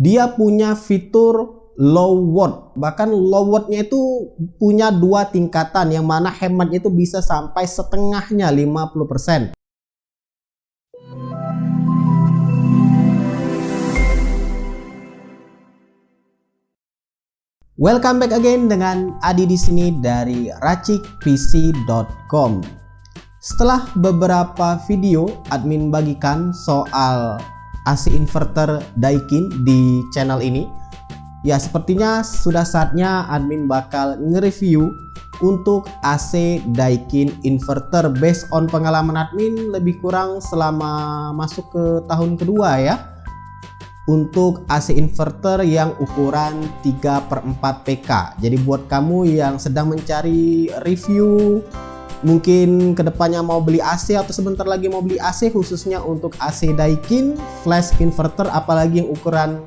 Dia punya fitur low watt, bahkan low wattnya itu punya 2 tingkatan, yang mana hematnya itu bisa sampai setengahnya 50%. Welcome back again dengan Adi di sini dari racikpc.com. Setelah beberapa video admin bagikan soal AC inverter Daikin di channel ini, ya sepertinya sudah saatnya admin bakal nge-review untuk AC Daikin inverter based on pengalaman admin lebih kurang selama masuk ke tahun kedua ya. Untuk AC inverter yang ukuran 3/4 PK. Jadi buat kamu yang sedang mencari review, mungkin kedepannya mau beli AC atau sebentar lagi mau beli AC, khususnya untuk AC Daikin flash inverter apalagi yang ukuran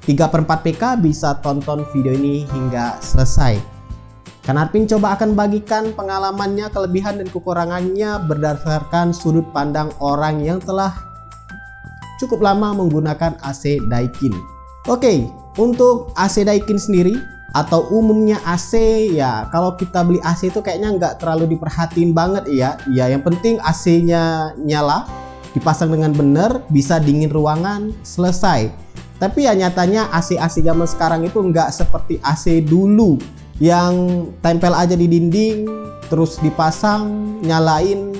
3/4 PK, bisa tonton video ini hingga selesai. Karena admin coba akan bagikan pengalamannya, kelebihan dan kekurangannya berdasarkan sudut pandang orang yang telah cukup lama menggunakan AC Daikin. Oke, untuk AC Daikin sendiri atau umumnya AC ya, kalau kita beli AC itu kayaknya nggak terlalu diperhatiin banget ya. Ya yang penting AC-nya nyala, dipasang dengan benar, bisa dingin ruangan, selesai. Tapi ya nyatanya AC-AC zaman sekarang itu nggak seperti AC dulu yang tempel aja di dinding, terus dipasang, nyalain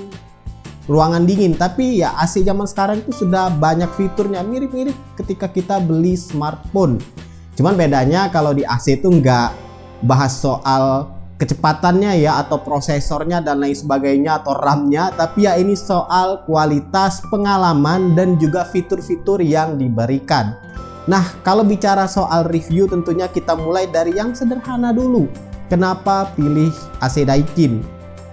ruangan dingin. Tapi ya AC zaman sekarang itu sudah banyak fiturnya, mirip-mirip ketika kita beli smartphone. Cuman bedanya kalau di AC itu nggak bahas soal kecepatannya ya, atau prosesornya dan lain sebagainya, atau RAM-nya, tapi ya ini soal kualitas, pengalaman, dan juga fitur-fitur yang diberikan. Nah, kalau bicara soal review tentunya kita mulai dari yang sederhana dulu. Kenapa pilih AC Daikin?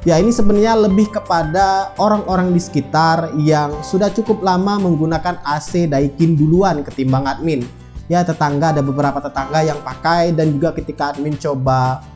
Ya ini sebenarnya lebih kepada orang-orang di sekitar yang sudah cukup lama menggunakan AC Daikin duluan ketimbang admin. Ya tetangga, ada beberapa tetangga yang pakai, dan juga ketika admin coba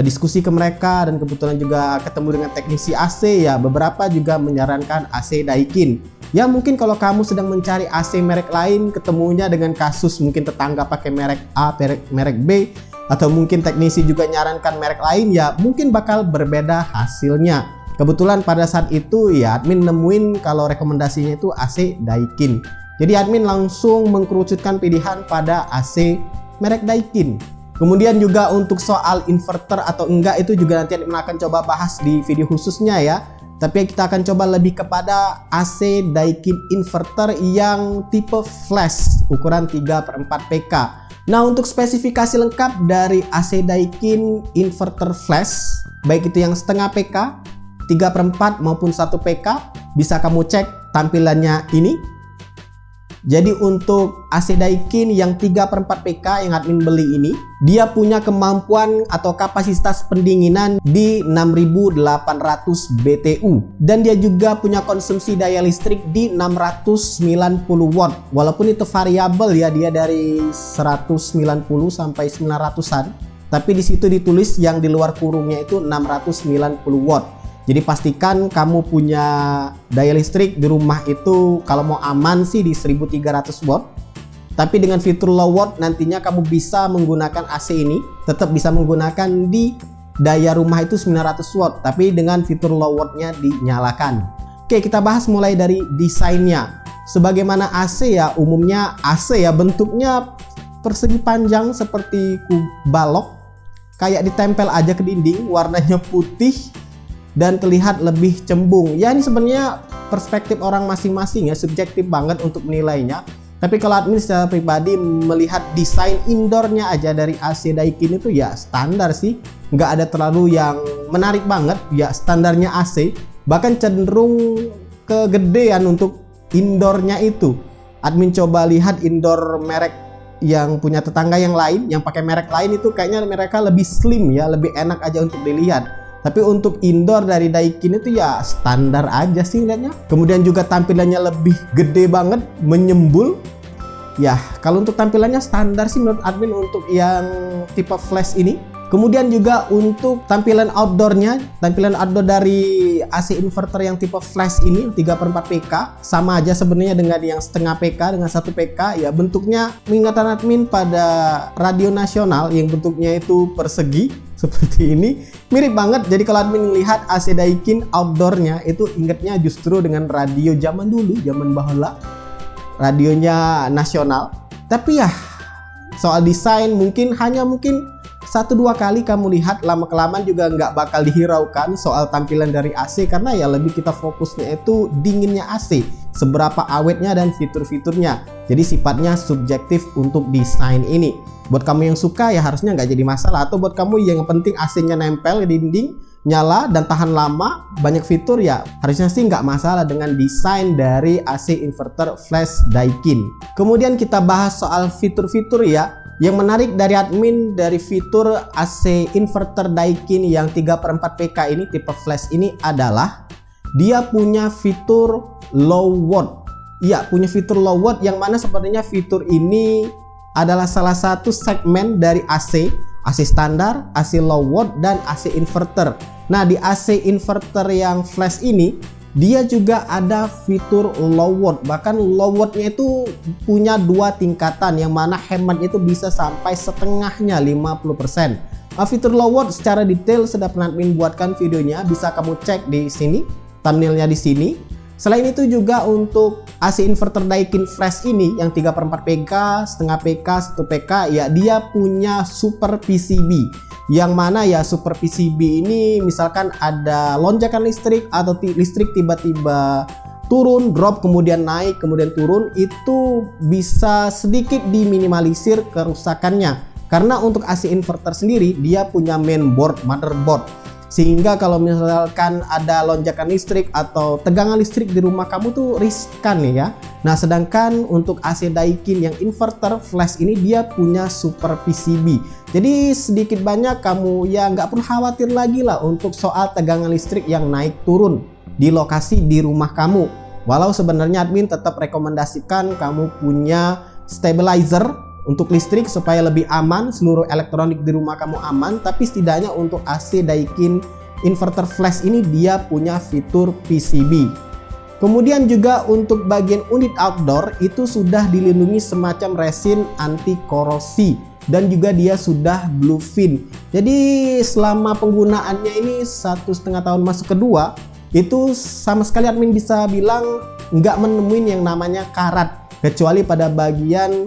diskusi ke mereka dan kebetulan juga ketemu dengan teknisi AC, ya beberapa juga menyarankan AC Daikin. Ya mungkin kalau kamu sedang mencari AC merek lain, ketemunya dengan kasus mungkin tetangga pakai merek A, merek B, atau mungkin teknisi juga nyarankan merek lain, ya mungkin bakal berbeda hasilnya. Kebetulan pada saat itu ya admin nemuin kalau rekomendasinya itu AC Daikin. Jadi admin langsung mengkerucutkan pilihan pada AC merek Daikin. Kemudian juga untuk soal inverter atau enggak itu juga nanti admin akan coba bahas di video khususnya ya. Tapi kita akan coba lebih kepada AC Daikin inverter yang tipe flash ukuran 3/4 PK. Nah, untuk spesifikasi lengkap dari AC Daikin inverter flash, baik itu yang setengah PK, 3/4 maupun 1 PK, bisa kamu cek tampilannya ini. Jadi untuk AC Daikin yang 3/4 PK yang admin beli ini, dia punya kemampuan atau kapasitas pendinginan di 6800 BTU, dan dia juga punya konsumsi daya listrik di 690 watt. Walaupun itu variabel ya, dia dari 190 sampai 900-an, tapi di situ ditulis yang di luar kurungnya itu 690 watt. Jadi pastikan kamu punya daya listrik di rumah itu kalau mau aman sih di 1300 watt. Tapi dengan fitur low watt nantinya kamu bisa menggunakan AC ini, tetap bisa menggunakan di daya rumah itu 900 watt, tapi dengan fitur low wattnya dinyalakan. Oke, kita bahas mulai dari desainnya. Sebagaimana AC ya, umumnya AC ya bentuknya persegi panjang seperti balok, kayak ditempel aja ke dinding, warnanya putih dan terlihat lebih cembung. Ya ini sebenarnya perspektif orang masing-masing ya, subjektif banget untuk menilainya. Tapi kalau admin secara pribadi melihat desain indoornya aja dari AC Daikin itu ya standar sih, nggak ada terlalu yang menarik banget ya, standarnya AC. Bahkan cenderung kegedean untuk indoornya itu. Admin coba lihat indoor merek yang punya tetangga yang lain, yang pakai merek lain itu kayaknya mereka lebih slim ya, lebih enak aja untuk dilihat. Tapi untuk indoor dari Daikin itu ya standar aja sih lihatnya. Kemudian juga tampilannya lebih gede banget, menyembul. Ya kalau untuk tampilannya standar sih menurut admin untuk yang tipe flash ini. Kemudian juga untuk tampilan outdoornya, tampilan outdoor dari AC inverter yang tipe flash ini 3/4 PK sama aja sebenarnya dengan yang setengah PK dengan 1 PK ya. Bentuknya mengingatkan admin pada radio nasional yang bentuknya itu persegi seperti ini, mirip banget. Jadi kalau admin lihat AC Daikin outdoornya itu ingatnya justru dengan radio zaman dulu, zaman bahula, radionya nasional. Tapi ya soal desain mungkin 1-2 kali kamu lihat, lama-kelamaan juga nggak bakal dihiraukan soal tampilan dari AC, karena ya lebih kita fokusnya itu dinginnya AC, seberapa awetnya dan fitur-fiturnya. Jadi sifatnya subjektif untuk desain ini. Buat kamu yang suka ya harusnya nggak jadi masalah, atau buat kamu yang penting AC-nya nempel di dinding, nyala dan tahan lama, banyak fitur, ya harusnya sih nggak masalah dengan desain dari AC inverter flash Daikin. Kemudian kita bahas soal fitur-fitur ya. Yang menarik dari admin dari fitur AC inverter Daikin yang 3/4 PK ini tipe flash ini adalah dia punya fitur low watt. Iya, punya fitur low watt yang mana sepertinya fitur ini adalah salah satu segmen dari AC standar, AC low watt dan AC inverter. Nah, di AC inverter yang flash ini dia juga ada fitur low watt, bahkan low wattnya itu punya 2 tingkatan yang mana hematnya itu bisa sampai setengahnya 50%. Fitur low watt secara detail sudah pernah admin buatkan videonya, bisa kamu cek di sini, thumbnailnya di sini. Selain itu juga untuk AC inverter Daikin flash ini yang 3/4 PK, setengah PK, 1 PK ya, dia punya super PCB. Yang mana ya super PCB ini misalkan ada lonjakan listrik atau listrik tiba-tiba turun, drop, kemudian naik, kemudian turun, itu bisa sedikit diminimalisir kerusakannya. Karena untuk AC inverter sendiri dia punya mainboard, motherboard. Sehingga kalau misalkan ada lonjakan listrik atau tegangan listrik di rumah kamu tuh riskan ya. Nah, sedangkan untuk AC Daikin yang inverter flash ini dia punya super PCB. Jadi sedikit banyak kamu ya nggak perlu khawatir lagi lah untuk soal tegangan listrik yang naik turun di lokasi di rumah kamu. Walau sebenarnya admin tetap rekomendasikan kamu punya stabilizer untuk listrik supaya lebih aman, seluruh elektronik di rumah kamu aman, tapi setidaknya untuk AC Daikin inverter flash ini dia punya fitur PCB. Kemudian juga untuk bagian unit outdoor itu sudah dilindungi semacam resin anti korosi dan juga dia sudah bluefin. Jadi selama penggunaannya ini 1,5 tahun masuk kedua itu sama sekali admin bisa bilang nggak menemuin yang namanya karat, kecuali pada bagian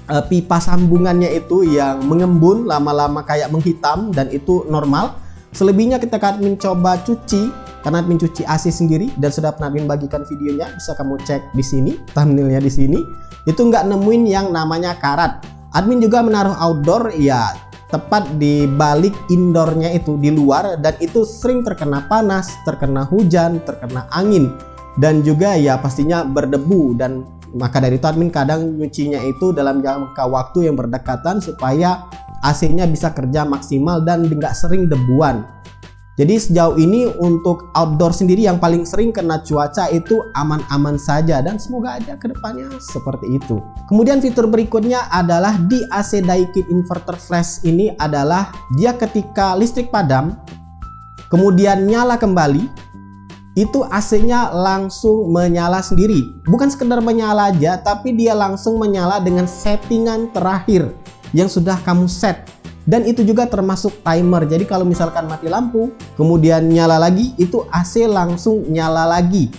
pipa sambungannya itu yang mengembun lama-lama kayak menghitam, dan itu normal. Selebihnya ketika admin coba cuci, karena admin cuci AC sendiri dan sudah pernah admin bagikan videonya, bisa kamu cek di sini, thumbnailnya di sini, itu nggak nemuin yang namanya karat. Admin juga menaruh outdoor ya tepat di balik indoornya itu di luar, dan itu sering terkena panas, terkena hujan, terkena angin, dan juga ya pastinya berdebu. Dan maka dari itu admin kadang nyucinya itu dalam jangka waktu yang berdekatan supaya AC-nya bisa kerja maksimal dan nggak sering debuan. Jadi sejauh ini untuk outdoor sendiri yang paling sering kena cuaca itu aman-aman saja, dan semoga aja kedepannya seperti itu. Kemudian fitur berikutnya adalah di AC Daikin inverter flash ini adalah dia ketika listrik padam kemudian nyala kembali, itu AC-nya langsung menyala sendiri. Bukan sekedar menyala aja, tapi dia langsung menyala dengan settingan terakhir yang sudah kamu set. Dan itu juga termasuk timer. Jadi kalau misalkan mati lampu, kemudian nyala lagi, itu AC langsung nyala lagi.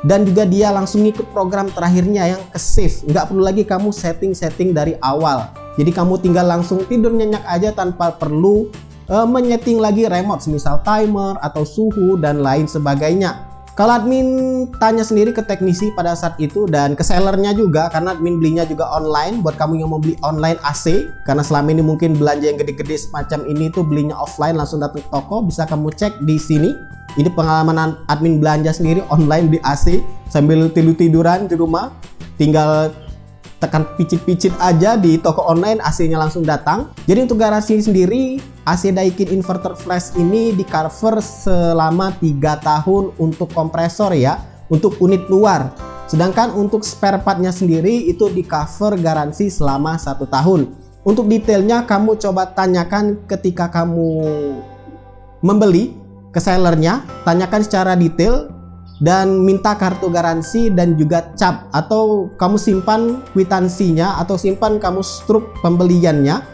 Dan juga dia langsung ikut program terakhirnya yang ke save. Nggak perlu lagi kamu setting-setting dari awal. Jadi kamu tinggal langsung tidur nyenyak aja tanpa perlu menyeting lagi remote, misal timer atau suhu dan lain sebagainya. Kalau admin tanya sendiri ke teknisi pada saat itu dan ke sellernya juga, karena admin belinya juga online. Buat kamu yang mau beli online AC, karena selama ini mungkin belanja yang gede-gede semacam ini tuh belinya offline langsung datang ke toko, bisa kamu cek di sini. Ini pengalaman admin belanja sendiri online di AC sambil tidur-tiduran di rumah, tinggal tekan picit-picit aja di toko online, AC-nya langsung datang. Jadi untuk garansi sendiri, AC Daikin inverter flash ini di cover selama 3 tahun untuk kompresor ya, untuk unit luar. Sedangkan untuk spare partnya sendiri itu di cover garansi selama 1 tahun. Untuk detailnya kamu coba tanyakan ketika kamu membeli ke sellernya, tanyakan secara detail dan minta kartu garansi dan juga cap, atau kamu simpan kwitansinya atau simpan kamu struk pembeliannya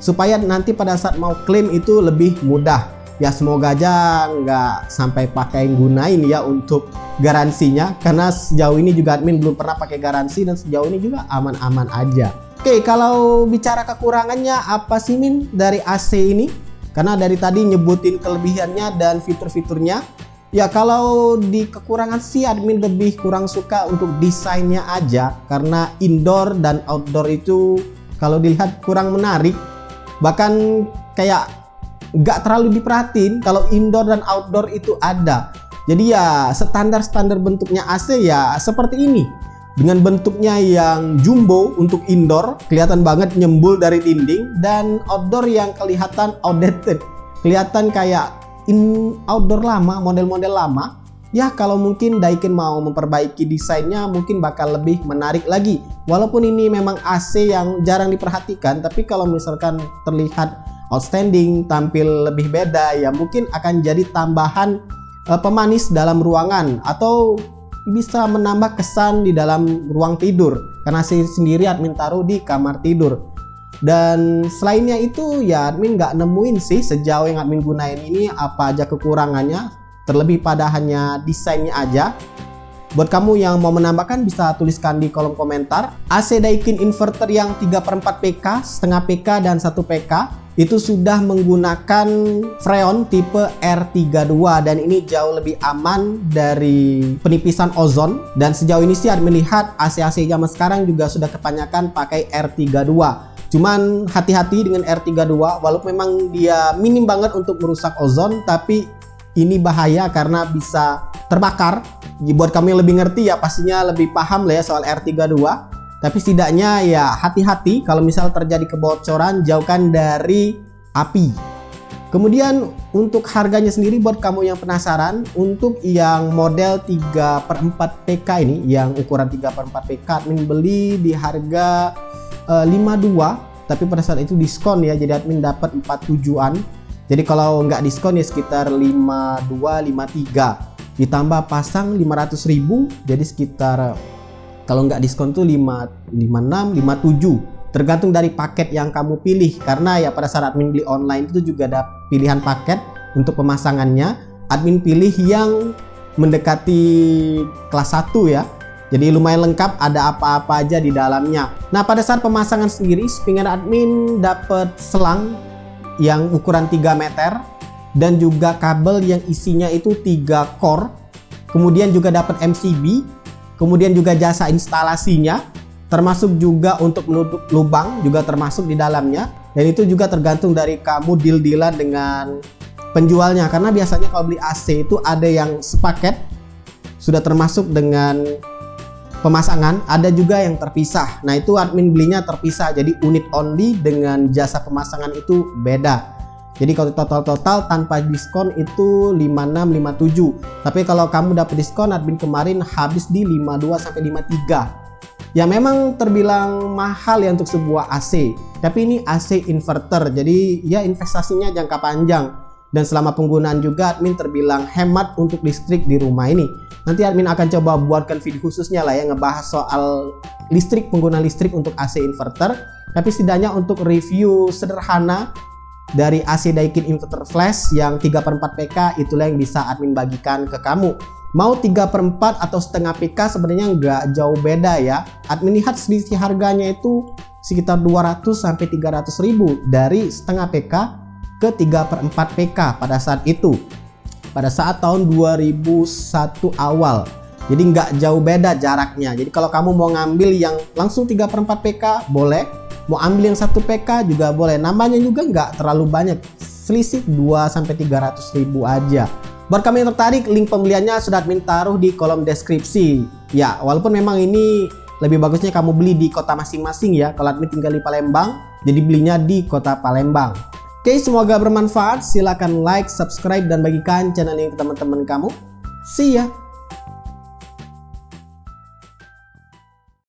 supaya nanti pada saat mau klaim itu lebih mudah. Ya semoga aja nggak sampai pakai gunain ya untuk garansinya, karena sejauh ini juga admin belum pernah pakai garansi dan sejauh ini juga aman-aman aja. Oke, kalau bicara kekurangannya apa sih Min dari AC ini? Karena dari tadi nyebutin kelebihannya dan fitur-fiturnya. Ya kalau di kekurangan sih admin lebih kurang suka untuk desainnya aja, karena indoor dan outdoor itu kalau dilihat kurang menarik. Bahkan kayak nggak terlalu diperhatiin kalau indoor dan outdoor itu ada. Jadi ya standar-standar bentuknya AC ya seperti ini. Dengan bentuknya yang jumbo untuk indoor, kelihatan banget nyembul dari dinding, dan outdoor yang kelihatan outdated, kelihatan kayak outdoor lama, model-model lama. Ya kalau mungkin Daikin mau memperbaiki desainnya mungkin bakal lebih menarik lagi. Walaupun ini memang AC yang jarang diperhatikan, tapi kalau misalkan terlihat outstanding, tampil lebih beda, ya mungkin akan jadi tambahan pemanis dalam ruangan atau bisa menambah kesan di dalam ruang tidur, karena sendiri admin taruh di kamar tidur. Dan selainnya itu ya admin nggak nemuin sih sejauh yang admin gunain ini apa aja kekurangannya, terlebih pada hanya desainnya aja. Buat kamu yang mau menambahkan bisa tuliskan di kolom komentar. AC Daikin inverter yang 3/4 PK, setengah PK dan 1 PK itu sudah menggunakan freon tipe R32 dan ini jauh lebih aman dari penipisan ozon. Dan sejauh ini sih admin lihat AC-AC zaman sekarang juga sudah kebanyakan pakai R32. Cuman hati-hati dengan R32, walaupun memang dia minim banget untuk merusak ozon, tapi ini bahaya karena bisa terbakar. Buat kamu yang lebih ngerti ya pastinya lebih paham lah ya soal R32. Tapi setidaknya ya hati-hati kalau misal terjadi kebocoran, jauhkan dari api. Kemudian untuk harganya sendiri buat kamu yang penasaran, untuk yang model 3/4 PK ini, yang ukuran 3/4 PK admin beli di harga 52, tapi pada saat itu diskon ya, jadi admin dapat 47-an. Jadi kalau nggak diskon ya sekitar 52, 53. Ditambah pasang 500.000, jadi sekitar kalau nggak diskon tuh 56, 57. Tergantung dari paket yang kamu pilih. Karena ya pada saat admin beli online itu juga ada pilihan paket untuk pemasangannya. Admin pilih yang mendekati kelas 1 ya. Jadi lumayan lengkap, ada apa-apa aja di dalamnya. Nah pada saat pemasangan sendiri, sampingan admin dapat selang yang ukuran 3 meter. Dan juga kabel yang isinya itu 3 core. Kemudian juga dapat MCB. Kemudian juga jasa instalasinya, termasuk juga untuk menutup lubang juga termasuk di dalamnya. Dan itu juga tergantung dari kamu deal-dealan dengan penjualnya. Karena biasanya kalau beli AC itu ada yang sepaket, sudah termasuk dengan pemasangan, ada juga yang terpisah. Nah itu admin belinya terpisah, jadi unit only dengan jasa pemasangan itu beda. Jadi kalau total tanpa diskon itu 56, 57. Tapi kalau kamu dapat diskon, admin kemarin habis di 52 sampai 53. Ya memang terbilang mahal ya untuk sebuah AC. Tapi ini AC inverter, jadi ya investasinya jangka panjang. Dan selama penggunaan juga admin terbilang hemat untuk listrik di rumah ini. Nanti admin akan coba buatkan video khususnya lah ya, ngebahas soal listrik, penggunaan listrik untuk AC inverter. Tapi setidaknya untuk review sederhana dari AC Daikin inverter flash yang 3/4 PK, itulah yang bisa admin bagikan ke kamu. Mau 3/4 atau setengah PK sebenarnya nggak jauh beda ya. Admin lihat selisih harganya itu sekitar 200 sampai 300 ribu dari setengah PK ke 3/4 PK pada saat itu. Pada saat tahun 2001 awal. Jadi nggak jauh beda jaraknya. Jadi kalau kamu mau ngambil yang langsung 3/4 PK boleh. Mau ambil yang 1 PK juga boleh. Namanya juga nggak terlalu banyak. Selisih 2 sampai 300 ribu aja. Buat kamu yang tertarik, link pembeliannya sudah admin taruh di kolom deskripsi. Ya, walaupun memang ini lebih bagusnya kamu beli di kota masing-masing ya. Kalau admin tinggal di Palembang, jadi belinya di kota Palembang. Oke, semoga bermanfaat. Silahkan like, subscribe, dan bagikan channel ini ke teman-teman kamu. See ya!